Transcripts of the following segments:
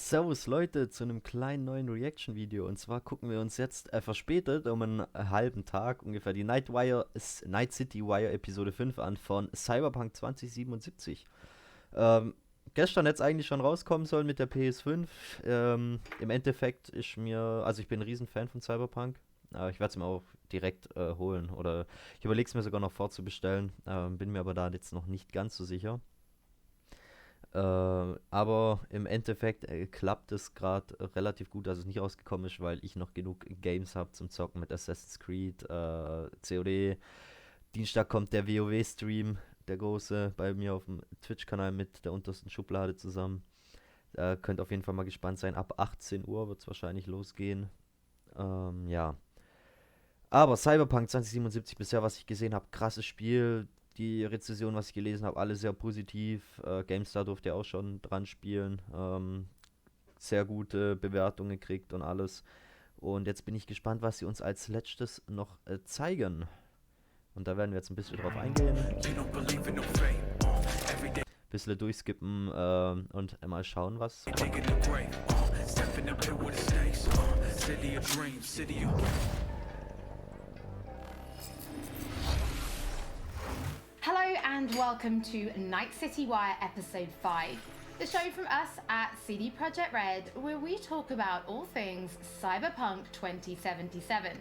Servus Leute zu einem kleinen neuen Reaction-Video. Und zwar gucken wir uns jetzt verspätet um einen halben Tag ungefähr die Night City Wire Episode 5 an von Cyberpunk 2077. Ähm, Gestern hätte es eigentlich schon rauskommen sollen mit der PS5. Im Endeffekt also ich bin ein Riesenfan von Cyberpunk. Ich werde es mir auch direkt holen oder ich überlege es mir sogar noch vorzubestellen. Bin mir aber da jetzt noch nicht ganz so sicher. Aber im Endeffekt klappt es gerade relativ gut, dass es nicht rausgekommen ist, weil ich noch genug Games habe zum Zocken mit Assassin's Creed, COD. Dienstag kommt der WoW-Stream, der große, bei mir auf dem Twitch-Kanal mit der untersten Schublade zusammen. Könnt auf jeden Fall mal gespannt sein. Ab 18 Uhr wird es wahrscheinlich losgehen. Ja. Aber Cyberpunk 2077 bisher, was ich gesehen habe, krasses Spiel. Die Rezension, was ich gelesen habe, alle sehr positiv. GameStar durfte ja auch schon dran spielen. Sehr gute Bewertungen gekriegt und alles. Und jetzt bin ich gespannt, was sie uns als letztes noch zeigen. Und da werden wir jetzt ein bisschen drauf eingehen. Bisschen durchskippen und mal schauen, was. Hello and welcome to Night City Wire Episode 5, the show from us at CD Projekt Red, where we talk about all things Cyberpunk 2077.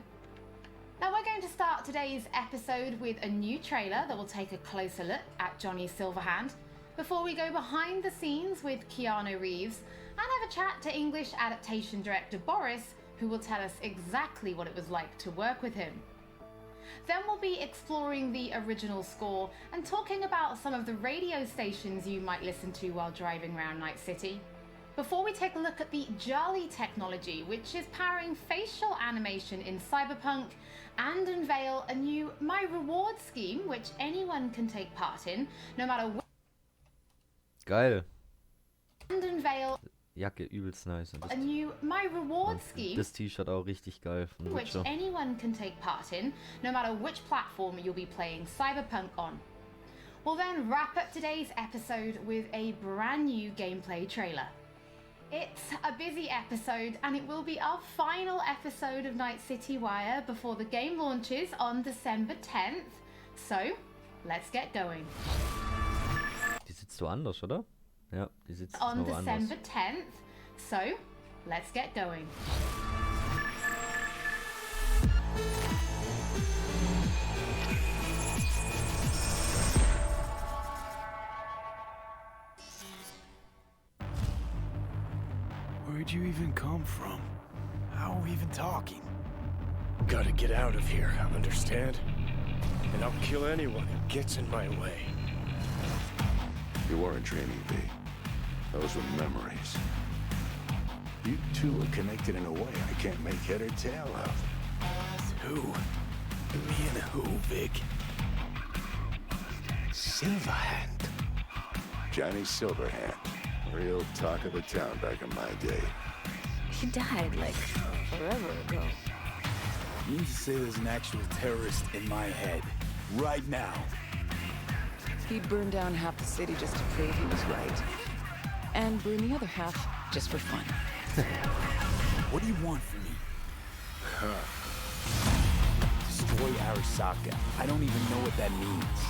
Now we're going to start today's episode with a new trailer that will take a closer look at Johnny Silverhand, before we go behind the scenes with Keanu Reeves and have a chat to English adaptation director Boris, who will tell us exactly what it was like to work with him. Then we'll be exploring the original score and talking about some of the radio stations you might listen to while driving around Night City. Before we take a look at the Jolly technology, which is powering facial animation in Cyberpunk, and unveil a new My Reward scheme, which anyone can take part in, no matter what. Geil. And unveil Jacke übelst nice. Und a new My Reward scheme. Das T-Shirt auch richtig geil von Which Witcher. anyone can take part in, no matter which platform you'll be playing Cyberpunk on. We'll then wrap up today's episode with a brand new gameplay trailer. It's a busy episode, and it will be our final episode of Night City Wire before the game launches on December 10th. So, let's get going. Die sitzt so anders, oder? Ja, die sitzt On noch anders. December 10th. So, let's get going. Where'd you even come from? How are we even talking? Gotta get out of here, understand? And I'll kill anyone who gets in my way. You weren't dreaming, V. Those were memories. You two are connected in a way I can't make head or tail of. Who? Me and who, Vic? Silverhand. Johnny Silverhand. Real talk of the town back in my day. He died, like, forever ago. You mean to say there's an actual terrorist in my head, right now? He burned down half the city just to prove he was right. And burned the other half just for fun. What do you want from me? Destroy Arasaka. I don't even know what that means.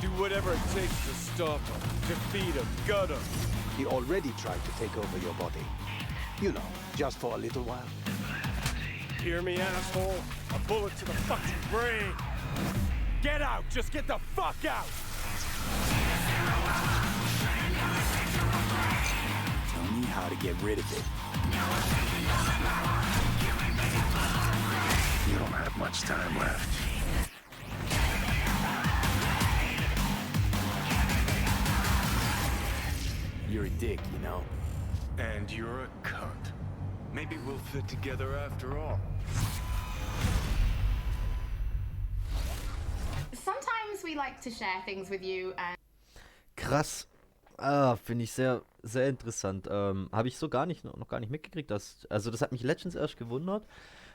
Do whatever it takes to stop him, defeat him, gut him. He already tried to take over your body. You know, just for a little while. Hear me, asshole? A bullet to the fucking brain. Get out! Just get the fuck out! Tell me how to get rid of it. You don't have much time left. You're a dick, you know? And you're a cunt. Maybe we'll fit together after all. Sometimes we like to share things with you and Krass. Finde ich sehr, sehr interessant. Habe ich so noch gar nicht mitgekriegt. Also das hat mich letztens erst gewundert.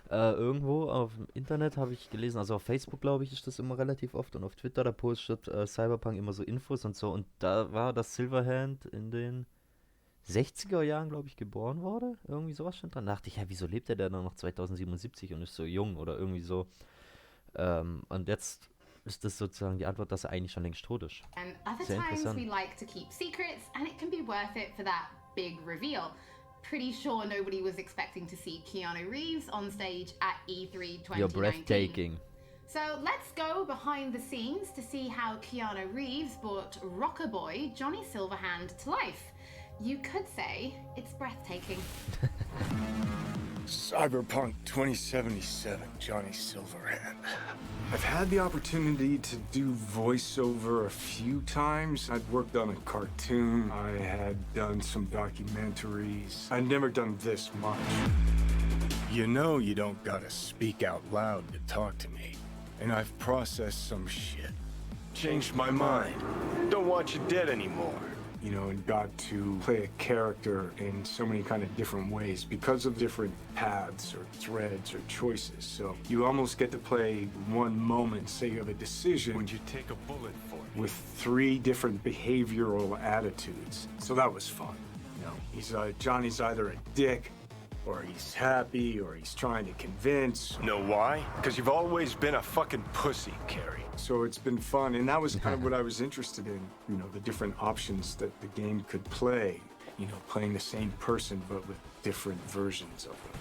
Irgendwo auf dem Internet habe ich gelesen, also auf Facebook glaube ich ist das immer relativ oft und auf Twitter, da postet Cyberpunk immer so Infos und so und da war das Silverhand in den 60er Jahren, glaube ich, geboren wurde. Irgendwie sowas stand dran. Da dachte ich, ja, wieso lebt der denn dann noch 2077 und ist so jung oder irgendwie so. Und jetzt ist das sozusagen die Antwort, dass er eigentlich schon längst tot ist. And other Sehr times interessant. we like to keep secrets, and it can be worth it for that big reveal. Pretty sure nobody was expecting to see Keanu Reeves on stage at E3 2019. You're breathtaking. So let's go behind the scenes to see how Keanu Reeves brought rocker boy Johnny Silverhand to life. You could say it's breathtaking. Cyberpunk 2077, Johnny Silverhand. I've had the opportunity to do voiceover a few times. I'd worked on a cartoon. I had done some documentaries. I'd never done this much. You know you don't gotta speak out loud to talk to me. And I've processed some shit. Changed my mind. Don't want you dead anymore. You know, and got to play a character in so many kind of different ways because of different paths or threads or choices. So you almost get to play one moment, say you have a decision. Would you take a bullet for it? With 3 different behavioral attitudes. So that was fun. You know, Johnny's either a dick, or he's happy, or he's trying to convince. Know why? Because you've always been a fucking pussy, Carrie. So it's been fun, and that was kind of what I was interested in. You know, the different options that the game could play. You know, playing the same person, but with different versions of them.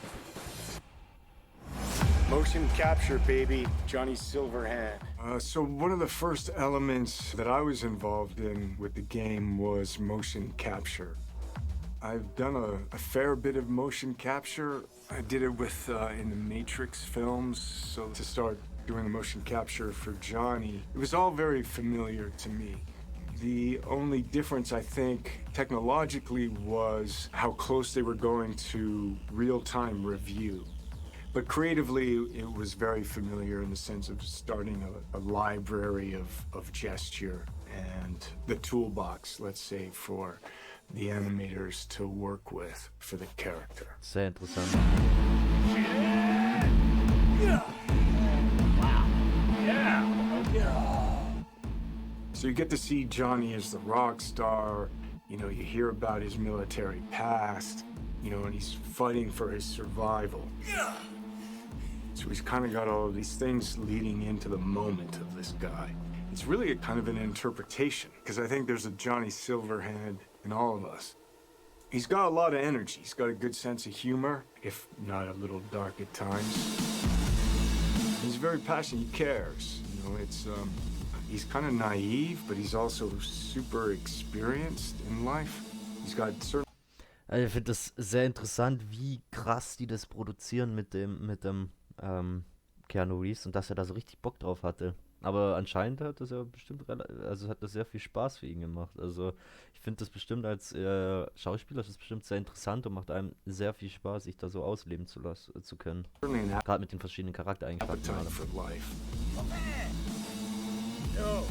Motion capture, baby. Johnny Silverhand. So one of the first elements that I was involved in with the game was motion capture. I've done a fair bit of motion capture. I did it with in the Matrix films. So to start doing the motion capture for Johnny, it was all very familiar to me. The only difference, I think, technologically was how close they were going to real-time review. But creatively, it was very familiar in the sense of starting a library of gesture and the toolbox, let's say, for the animators to work with for the character. Sehr interessant. So you get to see Johnny as the rock star. You know, you hear about his military past, you know, and he's fighting for his survival. So he's kind of got all of these things leading into the moment of this guy. It's really a kind of an interpretation, because I think there's a Johnny Silverhand in all of us. He's got a lot of energy. He's got a good sense of humor, if not a little dark at times. He's very passionate. He cares. You know, it's he's kind of naive, but he's also super experienced in life. He's got certain. Also ich finde das sehr interessant, wie krass die das produzieren mit dem Keanu Reeves und dass er da so richtig Bock drauf hatte. Aber anscheinend hat das ja bestimmt, also hat das sehr viel Spaß für ihn gemacht. Also ich finde das bestimmt als Schauspieler ist das bestimmt sehr interessant und macht einem sehr viel Spaß, sich da so ausleben zu können. Gerade mit den verschiedenen Charaktereigenschaften. No,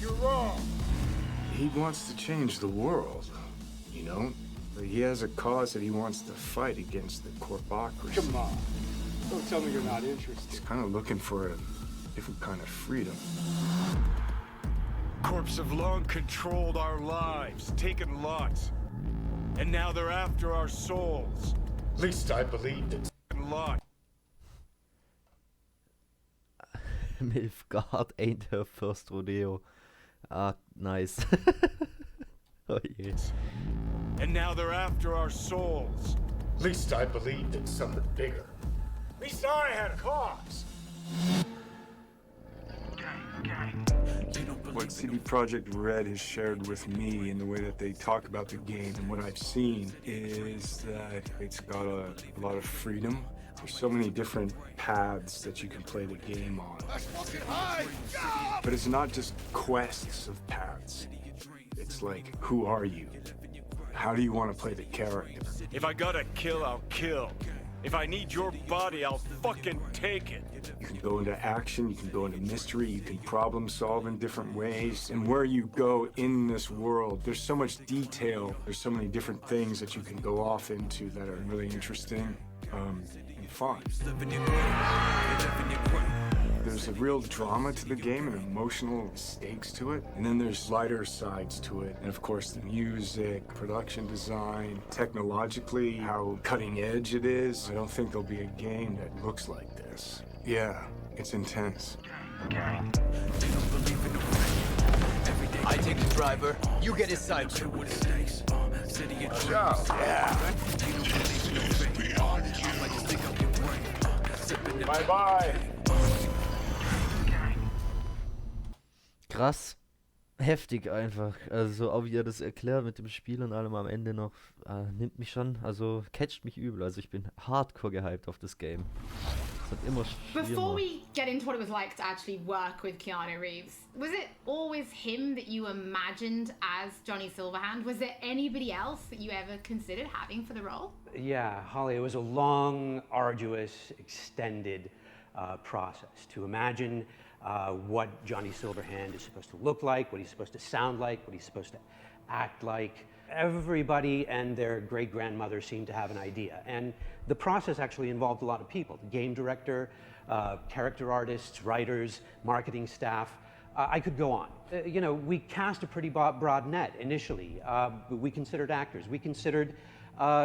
you're wrong. He wants to change the world, you know? But he has a cause that he wants to fight against the corpocracy. Come on. Don't tell me you're not interested. He's kind of looking for a different kind of freedom. Corps have long controlled our lives, taken lots. And now they're after our souls. At least I believed it. Lot. Milfgard ain't her first rodeo. Ah, nice. Oh je. And now they're after our souls. At least I believed in something bigger. At least I had a cause. What CD Projekt Red has shared with me in the way that they talk about the game and what I've seen is that it's got a lot of freedom. There's so many different paths that you can play the game on. But it's not just quests of paths. It's like, who are you? How do you want to play the character? If I gotta kill, I'll kill. If I need your body, I'll fucking take it. You can go into action, you can go into mystery, you can problem solve in different ways. And where you go in this world, there's so much detail, there's so many different things that you can go off into that are really interesting and fun. There's a real drama to the game and emotional stakes to it. And then there's lighter sides to it. And of course, the music, production design, technologically, how cutting edge it is. I don't think there'll be a game that looks like this. Yeah, it's intense. I take the driver, you get his side. Bye-bye. Krass. Heftig einfach. Also auch wie er das erklärt mit dem Spiel und allem am Ende noch, nimmt mich schon, also catcht mich übel. Also ich bin hardcore gehypt auf das Game. Es hat immer Before we get into what it was like to actually work with Keanu Reeves, was it always him that you imagined as Johnny Silverhand? Was there anybody else that you ever considered having for the role? Yeah, Holly, it was a long, arduous, extended process to imagine what Johnny Silverhand is supposed to look like, what he's supposed to sound like, what he's supposed to act like. Everybody and their great-grandmother seemed to have an idea. And the process actually involved a lot of people. The game director, character artists, writers, marketing staff. I could go on. You know, we cast a pretty broad net initially. We considered actors. We considered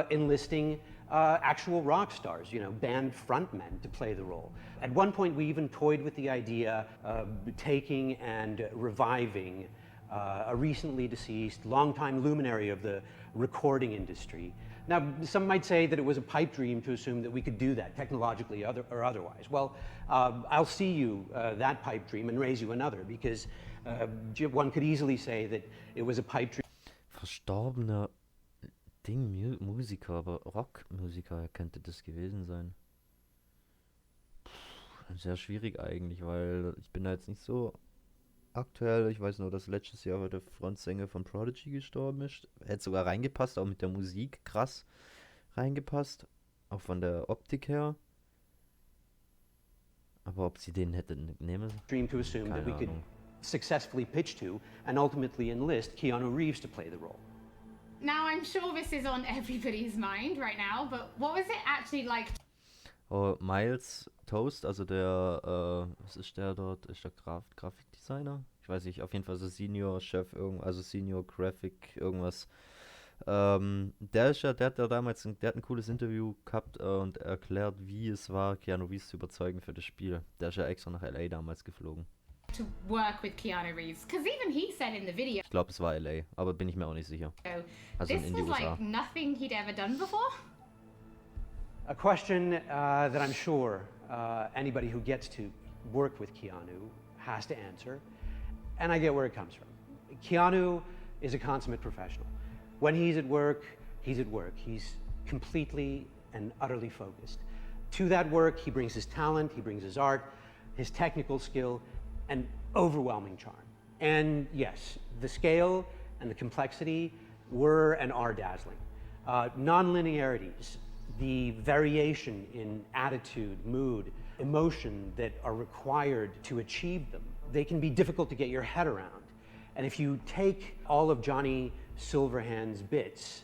enlisting actual rock stars, you know, band frontmen to play the role. At one point, we even toyed with the idea of taking and reviving a recently deceased, longtime luminary of the recording industry. Now, some might say that it was a pipe dream to assume that we could do that technologically or otherwise. Well, I'll see you that pipe dream and raise you another, because one could easily say that it was a pipe dream. verstorbener Musiker, aber Rockmusiker könnte das gewesen sein. Sehr schwierig eigentlich, weil ich bin da jetzt nicht so aktuell. Ich weiß nur, dass letztes Jahr der Frontsänger von Prodigy gestorben ist. Hätte sogar reingepasst, auch mit der Musik krass reingepasst. Auch von der Optik her. Aber ob sie den hätten nehmen? Dream to assume that we could Ahnung. successfully pitch to and ultimately enlist Keanu Reeves to play the role. Now, I'm sure this is on everybody's mind right now, but what was it actually like? Oh, Miles Toast, also der, was ist der dort? Ist der Grafikdesigner? Ich weiß nicht, auf jeden Fall so Senior Chef, also Senior Graphic, irgendwas. Der hat ja damals der hat ein cooles Interview gehabt und erklärt, wie es war, Keanu Reeves zu überzeugen für das Spiel. Der ist ja extra nach LA damals geflogen. To work with Keanu Reeves, because even he said in the video, Ich glaube, es war LA, aber bin ich mir auch nicht sicher. Also this in die was USA. like nothing he'd ever done before. A question that I'm sure anybody who gets to work with Keanu has to answer, and I get where it comes from. Keanu is a consummate professional. When he's at work, he's at work. He's completely and utterly focused. To that work, he brings his talent, he brings his art, his technical skill, and overwhelming charm. And yes, the scale and the complexity were and are dazzling. Non-linearities, the variation in attitude, mood, emotion that are required to achieve them, they can be difficult to get your head around. And if you take all of Johnny Silverhand's bits,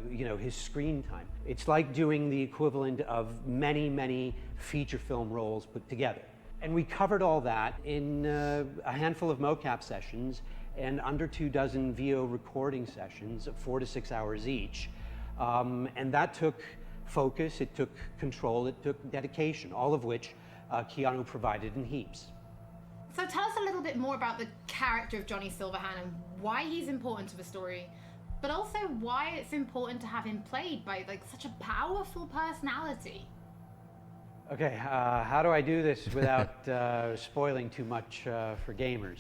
you know, his screen time, it's like doing the equivalent of many, many feature film roles put together. And we covered all that in a handful of mocap sessions and under 24 VO recording sessions of 4 to 6 hours each. And that took focus, it took control, it took dedication, all of which Keanu provided in heaps. So tell us a little bit more about the character of Johnny Silverhand and why he's important to the story, but also why it's important to have him played by like such a powerful personality. Okay, how do I do this without spoiling too much for gamers?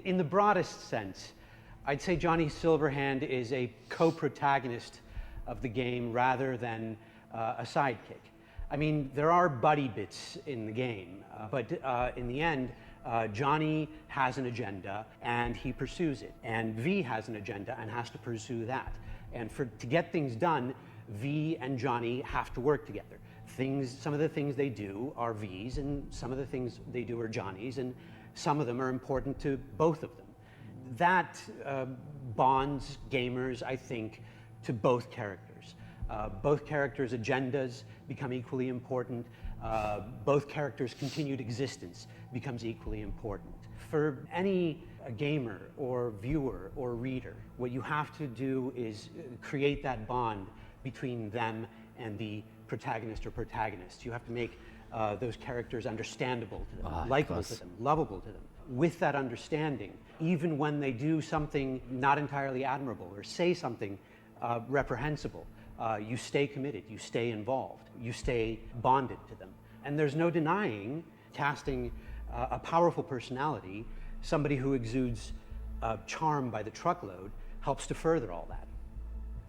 In the broadest sense, I'd say Johnny Silverhand is a co-protagonist of the game rather than a sidekick. I mean, there are buddy bits in the game, but in the end, Johnny has an agenda and he pursues it, and V has an agenda and has to pursue that. And to get things done, V and Johnny have to work together. Some of the things they do are V's, and some of the things they do are Johnny's, and some of them are important to both of them. That bonds gamers, I think, to both characters. Both characters' agendas become equally important. both characters' continued existence becomes equally important. For any gamer or viewer or reader, what you have to do is create that bond between them and the protagonist or protagonists. You have to make those characters understandable to them, likable to them, lovable to them. With that understanding, even when they do something not entirely admirable or say something reprehensible, you stay committed, you stay involved, you stay bonded to them. And there's no denying casting a powerful personality, somebody who exudes charm by the truckload, helps to further all that.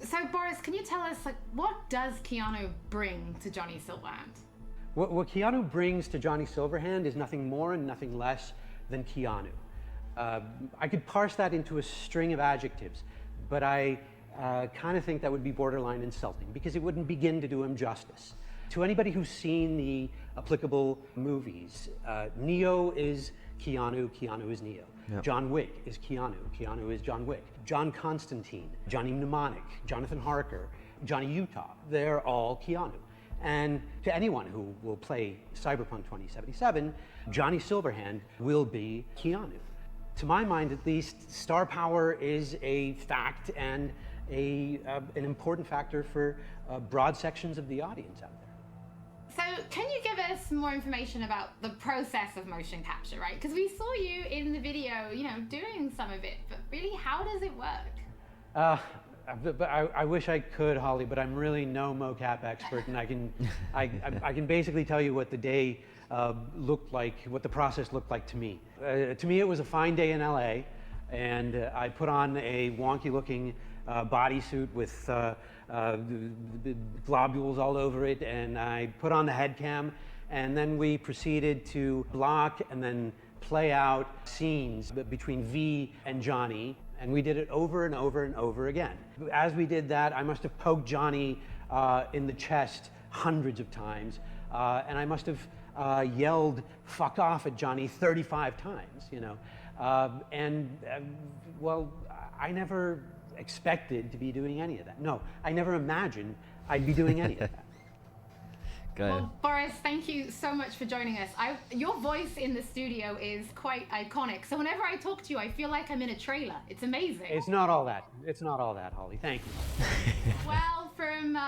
So Boris, can you tell us, what does Keanu bring to Johnny Silverhand? What Keanu brings to Johnny Silverhand is nothing more and nothing less than Keanu. I could parse that into a string of adjectives, but I kind of think that would be borderline insulting because it wouldn't begin to do him justice. To anybody who's seen the applicable movies, Neo is Keanu, Keanu is Neo. Yep. John Wick is Keanu, Keanu is John Wick. John Constantine, Johnny Mnemonic, Jonathan Harker, Johnny Utah, they're all Keanu. And to anyone who will play Cyberpunk 2077, Johnny Silverhand will be Keanu. To my mind, at least, star power is a fact and an important factor for broad sections of the audience out there. So can you give us more information about the process of motion capture, right? Because we saw you in the video, doing some of it, but really, how does it work? I wish I could, Holly, but I'm really no mocap expert, and I can basically tell you what the day looked like, what the process looked like to me. To me, it was a fine day in LA, and I put on a wonky-looking bodysuit with globules all over it, and I put on the head cam, and then we proceeded to block and then play out scenes between V and Johnny, and we did it over and over and over again. As we did that, I must have poked Johnny in the chest hundreds of times, and I must have yelled "fuck off" at Johnny 35 times, well, I never expected to be doing any of that. No, I never imagined I'd be doing any of that. Well, Boris, thank you so much for joining us. Your voice in the studio is quite iconic. So whenever I talk to you, I feel like I'm in a trailer. It's amazing. It's not all that. It's not all that, Holly. Thank you. Well, from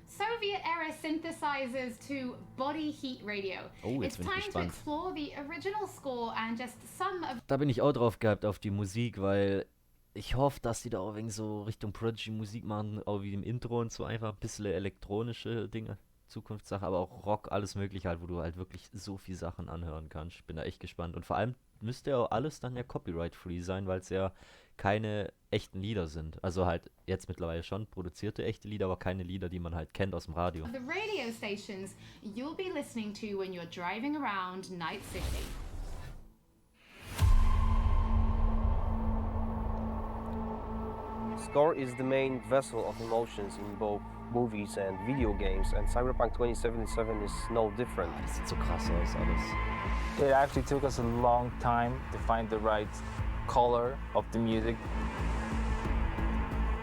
Soviet-era synthesizers to body heat radio. Oh, it's time to explore the original score and just some of... Da bin ich auch drauf gehabt, auf die Musik, weil ich hoffe, dass die da auch wegen so Richtung Prodigy Musik machen, auch wie im Intro und so, einfach ein bisschen elektronische Dinge. Zukunftssache, aber auch Rock, alles mögliche halt, wo du halt wirklich so viel Sachen anhören kannst. Ich bin da echt gespannt. Und vor allem müsste ja auch alles dann ja copyright-free sein, weil es ja keine echten Lieder sind. Also halt jetzt mittlerweile schon produzierte echte Lieder, aber keine Lieder, die man halt kennt aus dem Radio. The radio stations you'll be listening to when you're driving around Night City. Score is the main vessel of emotions in both movies and video games, and Cyberpunk 2077 is no different. Das sieht so krass aus alles. It actually took us a long time to find the right color of the music.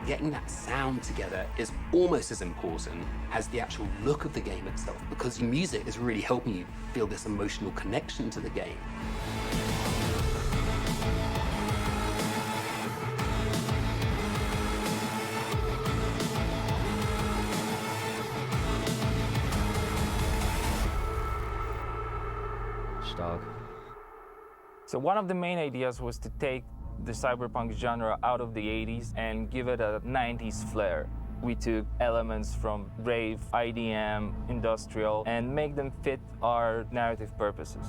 Getting that sound together is almost as important as the actual look of the game itself, because the music is really helping you feel this emotional connection to the game. Stark. So one of the main ideas was to take the cyberpunk genre out of the 80s and give it a 90s flair. We took elements from rave, IDM, industrial, and make them fit our narrative purposes.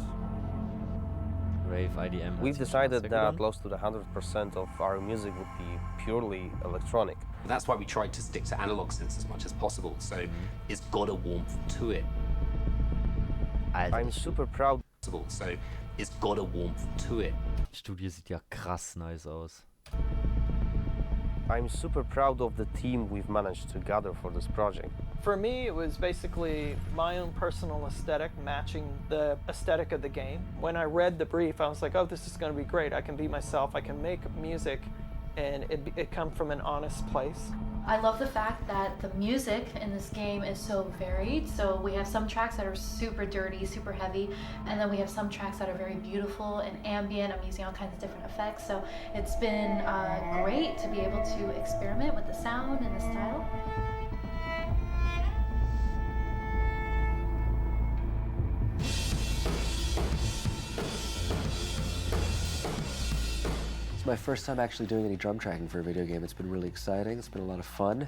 Rave, IDM. We've decided that close to 100% of our music would be purely electronic. That's why we tried to stick to analog synths as much as possible, so it's got a warmth to it. I'm super proud. So it's got a warmth to it. Studio sieht ja krass nice aus. I'm super proud of the team we've managed to gather for this project. For me, it was basically my own personal aesthetic matching the aesthetic of the game. When I read the brief, I was like, oh, this is going to be great. I can be myself. I can make music, and it come from an honest place. I love the fact that the music in this game is so varied. So we have some tracks that are super dirty, super heavy, and then we have some tracks that are very beautiful and ambient. I'm using all kinds of different effects. So it's been great to be able to experiment with the sound and the style. My first time actually doing any drum tracking for a video game. It's been really exciting. It's been a lot of fun.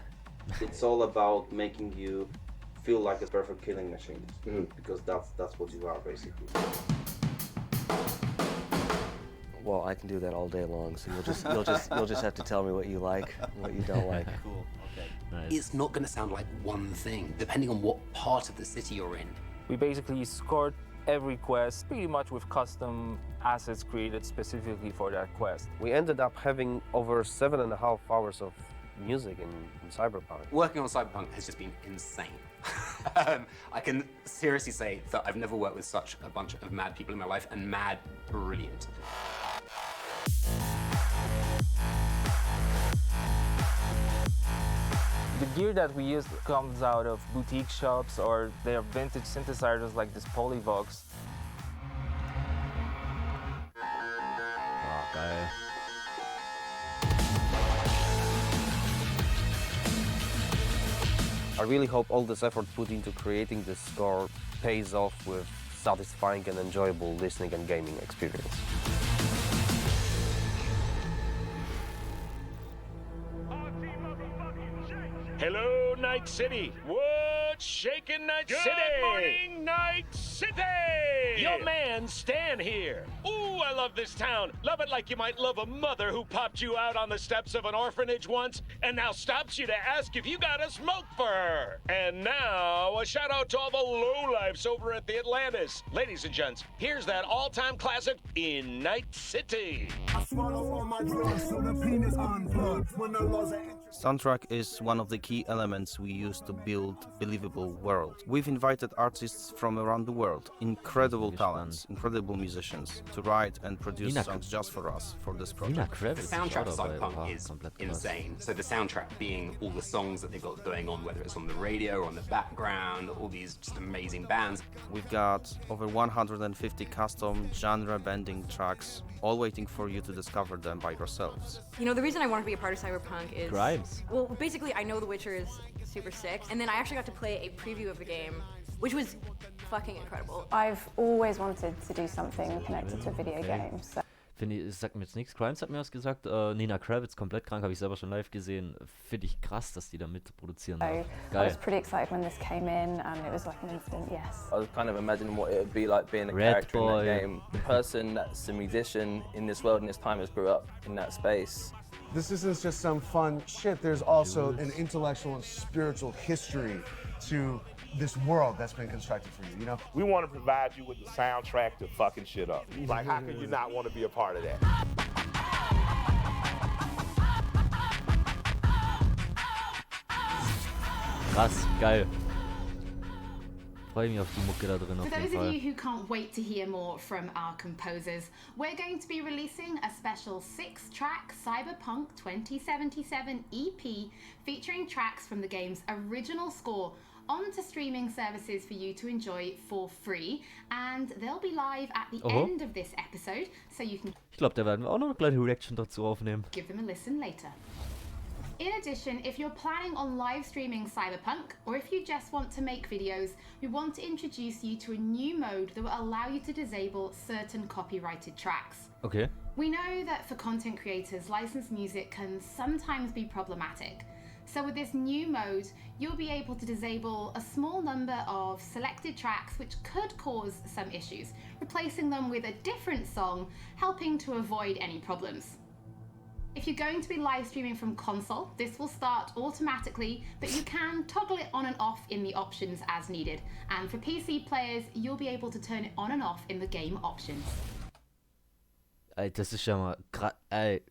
It's all about making you feel like a perfect killing machine, because that's what you are basically. Well, I can do that all day long. So you'll just have to tell me what you like, and what you don't like. Cool. Okay. Nice. It's not going to sound like one thing, depending on what part of the city you're in. We basically scored every quest pretty much with custom assets created specifically for that quest. We ended up having over 7.5 hours of music in Cyberpunk. Working on Cyberpunk has just been insane. I can seriously say that I've never worked with such a bunch of mad people in my life, and mad brilliant. The gear that we use comes out of boutique shops, or they are vintage synthesizers like this Polyvox. Oh, geil. I really hope all this effort put into creating this score pays off with satisfying and enjoyable listening and gaming experience. Hello, Night City. What's shaking, Night City? Good morning, Night City! Your man, Stan here. Ooh, I love this town. Love it like you might love a mother who popped you out on the steps of an orphanage once and now stops you to ask if you got a smoke for her. And now, a shout out to all the lowlifes over at the Atlantis. Ladies and gents, here's that all-time classic in Night City. Soundtrack is one of the key elements we use to build believable world. We've invited artists from around the world, incredible talents, incredible musicians, to write and produce songs just for us for this project. The soundtrack of Cyberpunk is insane. So the soundtrack being all the songs that they've got going on, whether it's on the radio or on the background, all these just amazing bands. We've got over 150 custom genre-bending tracks, all waiting for you to discover them by yourselves. You know, the reason I wanted to be a part of Cyberpunk is... Grimes. Well, basically, I know The Witcher is super sick, and then I actually got to play a preview of the game, which was fucking incredible. I've always wanted to do something connected to a video game. So. Finde ich, es sagt mir jetzt nichts. Grimes hat mir was gesagt. Nina Kravitz, komplett krank, habe ich selber schon live gesehen. Finde ich krass, dass die da mit produzieren. I was pretty excited when this came in, and it was like an instant yes. I was kind of imagining what it would be like being a character in that game. A person that's a musician in this world and this time has grew up in that space. This isn't just some fun shit. There's also an intellectual and spiritual history to this world that's been constructed for you, you know? We want to provide you with the soundtrack to fucking shit up. Like, how can you not want to be a part of that? Krass, geil. Freue mich auf die Mucke da drin auf For jeden those of Fall. you who can't wait to hear more from our composers, we're going to be releasing a special 6-track Cyberpunk 2077 EP featuring tracks from the game's original score onto streaming services for you to enjoy for free, and they'll be live at the end of this episode, so you can Ich glaube, da werden wir auch noch eine kleine Reaction dazu aufnehmen. give them a listen later. In addition, if you're planning on live streaming Cyberpunk, or if you just want to make videos, we want to introduce you to a new mode that will allow you to disable certain copyrighted tracks. Okay. We know that for content creators, licensed music can sometimes be problematic. So with this new mode, you'll be able to disable a small number of selected tracks which could cause some issues, replacing them with a different song, helping to avoid any problems. If you're going to be live streaming from console, this will start automatically, but you can toggle it on and off in the options as needed. And for PC players, you'll be able to turn it on and off in the game options. Ey, das ist ja mal ey.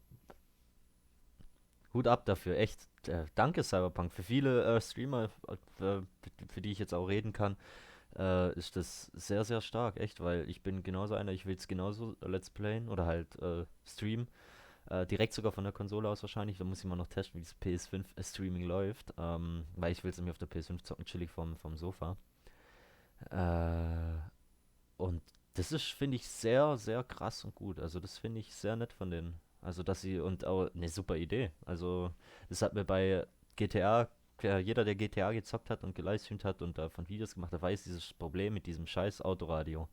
Hut ab dafür, echt. Danke Cyberpunk. Für viele Streamer, für die ich jetzt auch reden kann, ist das sehr, sehr stark, echt, weil ich bin genauso einer, ich will es genauso Let's Playen oder halt streamen. Direkt sogar von der Konsole aus wahrscheinlich. Da muss ich mal noch testen, wie das PS5-Streaming läuft. Weil ich will es nämlich auf der PS5 zocken, chillig vom Sofa. Und das ist, finde ich, sehr, sehr krass und gut. Also das finde ich sehr nett von denen. Also dass sie, und auch eine super Idee. Also das hat mir bei GTA, jeder, der GTA gezockt hat und gelivestreamt hat und davon Videos gemacht hat, weiß dieses Problem mit diesem scheiß Autoradio.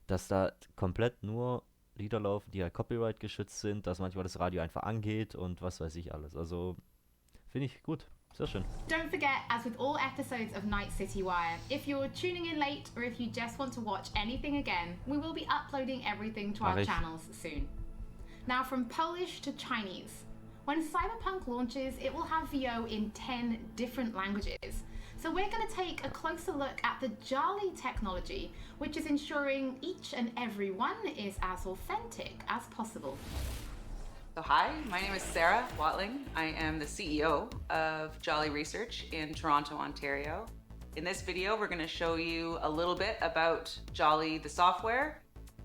Dass da komplett nur Lieder laufen, die halt Copyright geschützt sind, dass manchmal das Radio einfach angeht und was weiß ich alles. Also finde ich gut. Sehr schön. Don't forget, as with all episodes of Night City Wire, if you're tuning in late or if you just want to watch anything again, we will be uploading everything to our channels soon. Now from Polish to Chinese. When Cyberpunk launches, it will have VO in 10 different languages. So we're going to take a closer look at the Jolly technology, which is ensuring each and every one is as authentic as possible. So hi, my name is Sarah Watling. I am the CEO of Jolly Research in Toronto, Ontario. In this video, we're going to show you a little bit about Jolly the software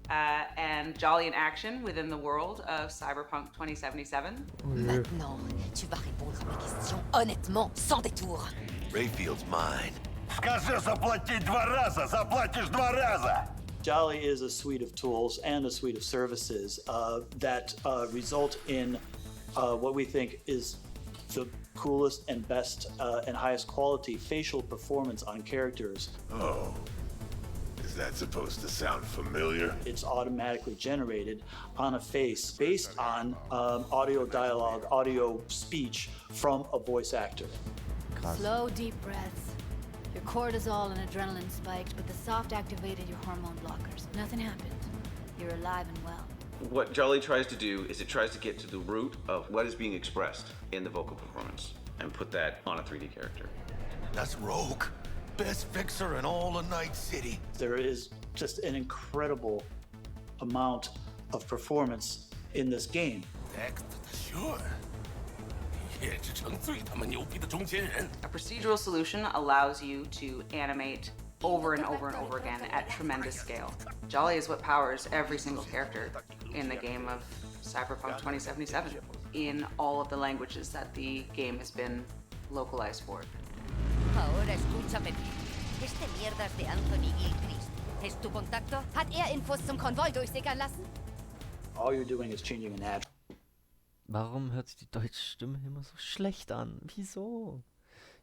and Jolly in action within the world of Cyberpunk 2077. Maintenant, tu vas répondre à mes questions honnêtement, sans détour. Rayfield's mine. Скажи заплатить 2 раза, заплатишь 2 раза. Jolly is a suite of tools and a suite of services that result in what we think is the coolest and best and highest quality facial performance on characters. Oh, is that supposed to sound familiar? It's automatically generated on a face based on audio dialogue, audio speech from a voice actor. Slow, deep breaths. Your cortisol and adrenaline spiked, but the soft activated your hormone blockers. Nothing happened. You're alive and well. What Jolly tries to do is it tries to get to the root of what is being expressed in the vocal performance and put that on a 3D character. That's Rogue. Best fixer in all of Night City. There is just an incredible amount of performance in this game. Sure. A procedural solution allows you to animate over and over and over again at tremendous scale. Jolly is what powers every single character in the game of Cyberpunk 2077 in all of the languages that the game has been localized for. Ahora escúchame bien. Este mierdas de Anthony Gilchrist. ¿Es tu contacto? Hat Infos zum Konvoi durchsickern lassen? All you're doing is changing an ad. Warum hört sich die deutsche Stimme immer so schlecht an? Wieso?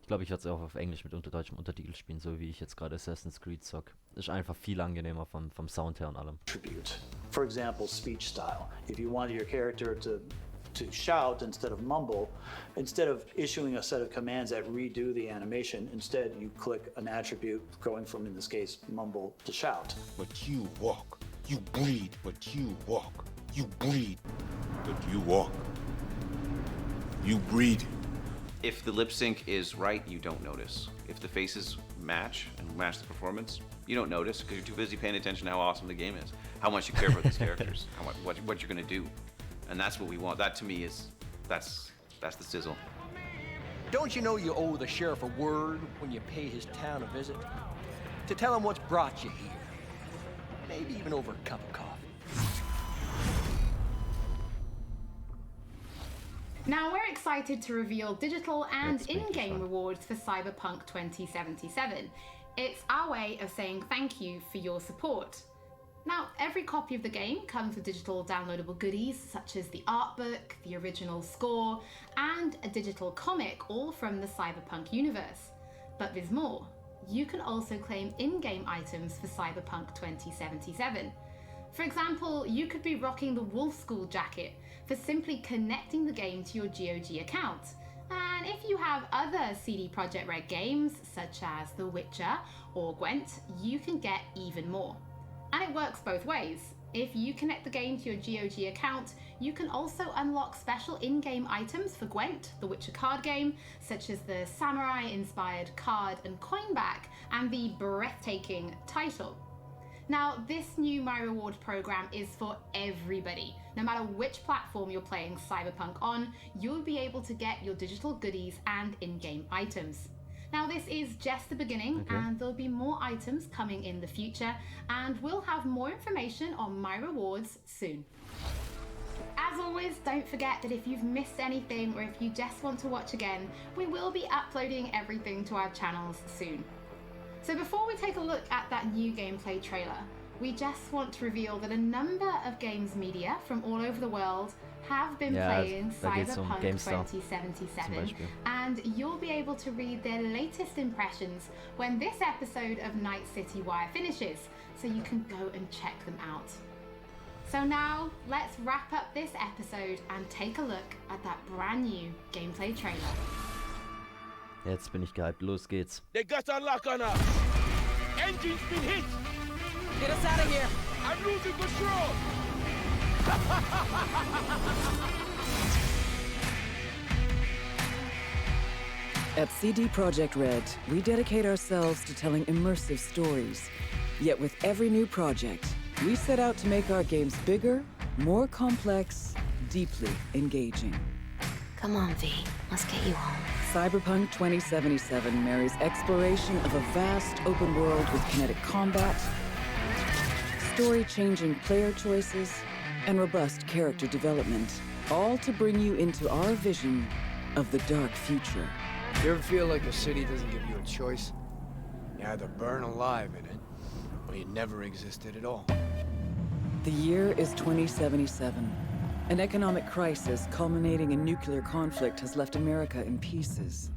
Ich glaube, ich werde es auch auf Englisch mit deutschem Untertitel spielen, so wie ich jetzt gerade Assassin's Creed zock. Ist einfach viel angenehmer vom Sound her und allem. For example, speech style. If you wanted your character to shout instead of mumble, instead of issuing a set of commands that redo the animation, instead you click an attribute going from, in this case, mumble to shout. But you walk. You breathe, but you walk. You breathe, but you walk. You breathe. If the lip sync is right, you don't notice. If the faces match and match the performance, you don't notice because you're too busy paying attention to how awesome the game is, how much you care about these characters, what you're gonna do, and that's what we want. That to me is that's the sizzle. Don't you know you owe the sheriff a word when you pay his town a visit? To tell him what's brought you here. Maybe even over a cup of coffee. Now we're excited to reveal digital and in-game rewards for Cyberpunk 2077. It's our way of saying thank you for your support. Now, every copy of the game comes with digital downloadable goodies such as the art book, the original score, and a digital comic, all from the Cyberpunk universe. But there's more. You can also claim in-game items for Cyberpunk 2077. For example, you could be rocking the Wolf School jacket for simply connecting the game to your GOG account. And if you have other CD Projekt Red games, such as The Witcher or Gwent, you can get even more. And it works both ways. If you connect the game to your GOG account, you can also unlock special in-game items for Gwent, the Witcher card game, such as the samurai-inspired card and coin back, and the breathtaking title. Now, this new My Reward program is for everybody. No matter which platform you're playing Cyberpunk on, you'll be able to get your digital goodies and in-game items. Now, this is just the beginning, and there'll be more items coming in the future, and we'll have more information on My Rewards soon. As always, don't forget that if you've missed anything or if you just want to watch again, we will be uploading everything to our channels soon. So before we take a look at that new gameplay trailer, we just want to reveal that a number of games media from all over the world have been playing Cyberpunk 2077, and you'll be able to read their latest impressions when this episode of Night City Wire finishes, so you can go and check them out. So now, let's wrap up this episode and take a look at that brand new gameplay trailer. Jetzt bin ich gehypt, los geht's. They got a lock on us. Engine's been hit. Get us out of here. I'm losing control. At CD Projekt Red, we dedicate ourselves to telling immersive stories. Yet with every new project, we set out to make our games bigger, more complex, deeply engaging. Come on, V. Let's get you home. Cyberpunk 2077 marries exploration of a vast open world with kinetic combat, story-changing player choices, and robust character development, all to bring you into our vision of the dark future. You ever feel like a city doesn't give you a choice? You either burn alive in it, or you never existed at all. The year is 2077. An economic crisis culminating in nuclear conflict has left America in pieces.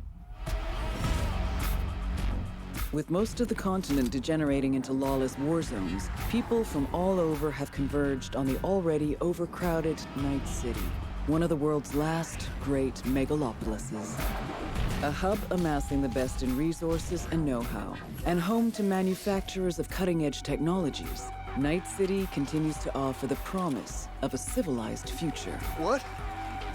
With most of the continent degenerating into lawless war zones, people from all over have converged on the already overcrowded Night City, one of the world's last great megalopolises. A hub amassing the best in resources and know-how, and home to manufacturers of cutting-edge technologies, Night City continues to offer the promise of a civilized future. What?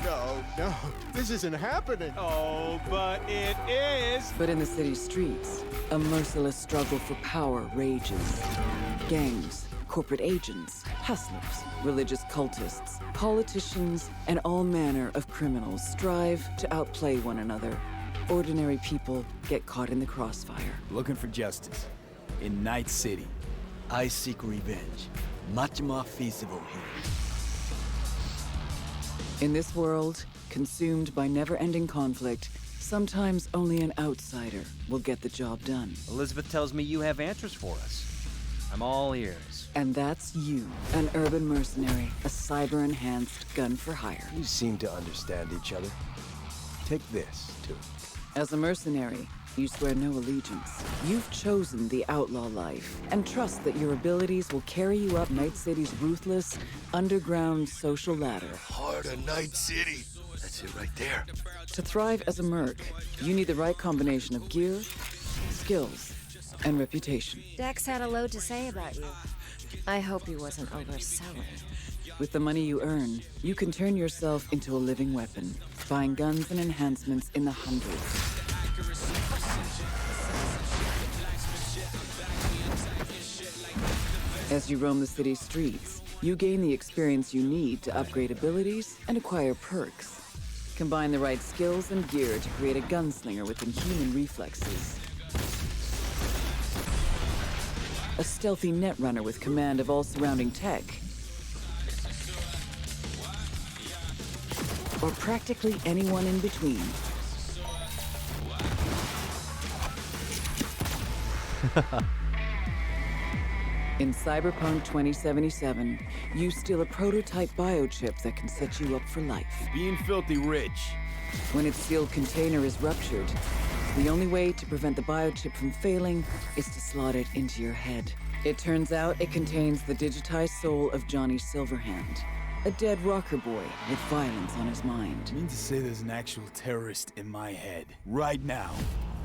No, this isn't happening. Oh, but it is. But in the city's streets, a merciless struggle for power rages. Gangs, corporate agents, hustlers, religious cultists, politicians, and all manner of criminals strive to outplay one another. Ordinary people get caught in the crossfire. Looking for justice in Night City. I seek revenge. Much more feasible here. In this world, consumed by never-ending conflict, sometimes only an outsider will get the job done. Elizabeth tells me you have answers for us. I'm all ears. And that's you, an urban mercenary, a cyber-enhanced gun for hire. You seem to understand each other. Take this, too. As a mercenary, you swear no allegiance. You've chosen the outlaw life and trust that your abilities will carry you up Night City's ruthless, underground social ladder. Heart of Night City. That's it right there. To thrive as a merc, you need the right combination of gear, skills, and reputation. Dex had a load to say about you. I hope he wasn't overselling. With the money you earn, you can turn yourself into a living weapon, buying guns and enhancements in the hundreds. As you roam the city's streets, you gain the experience you need to upgrade abilities and acquire perks. Combine the right skills and gear to create a gunslinger with inhuman reflexes. A stealthy netrunner with command of all surrounding tech. Or practically anyone in between. In Cyberpunk 2077, you steal a prototype biochip that can set you up for life. Being filthy rich. When its sealed container is ruptured, the only way to prevent the biochip from failing is to slot it into your head. It turns out it contains the digitized soul of Johnny Silverhand, a dead rocker boy with violence on his mind. You mean to say there's an actual terrorist in my head, right now?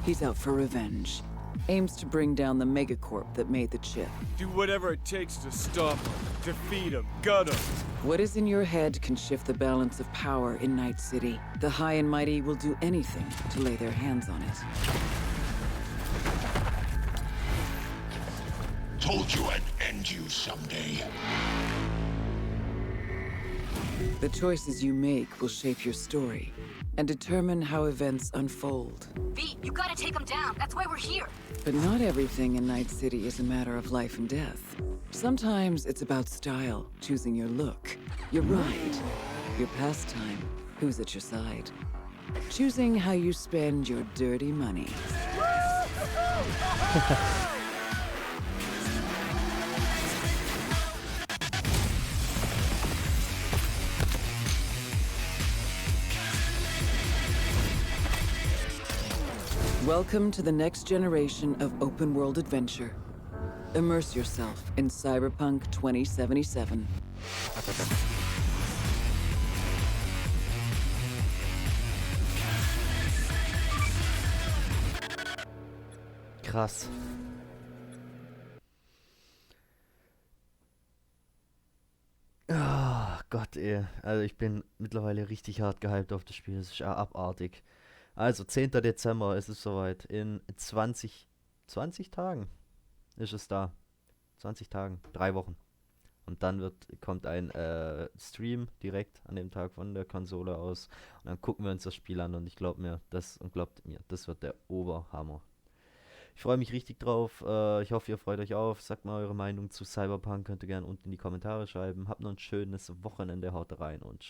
He's out for revenge. Aims to bring down the megacorp that made the chip. Do whatever it takes to stop him, defeat him, gut him. What is in your head can shift the balance of power in Night City. The high and mighty will do anything to lay their hands on it. Told you I'd end you someday. The choices you make will shape your story and determine how events unfold. V, you gotta take him down. That's why we're here. But not everything in Night City is a matter of life and death. Sometimes it's about style, choosing your look, your ride, your pastime, who's at your side. Choosing how you spend your dirty money. Welcome to the next generation of open-world adventure. Immerse yourself in Cyberpunk 2077. Krass. Oh Gott, ey. Also ich bin mittlerweile richtig hart gehypt auf das Spiel. Das ist ja abartig. Also 10. Dezember ist es soweit. In 20 Tagen ist es da. 20 Tagen, 3 Wochen. Und dann kommt ein Stream direkt an dem Tag von der Konsole aus. Und dann gucken wir uns das Spiel an und glaubt mir, das wird der Oberhammer. Ich freue mich richtig drauf. Ich hoffe, ihr freut euch auf. Sagt mal eure Meinung zu Cyberpunk. Könnt ihr gerne unten in die Kommentare schreiben. Habt noch ein schönes Wochenende. Haut rein und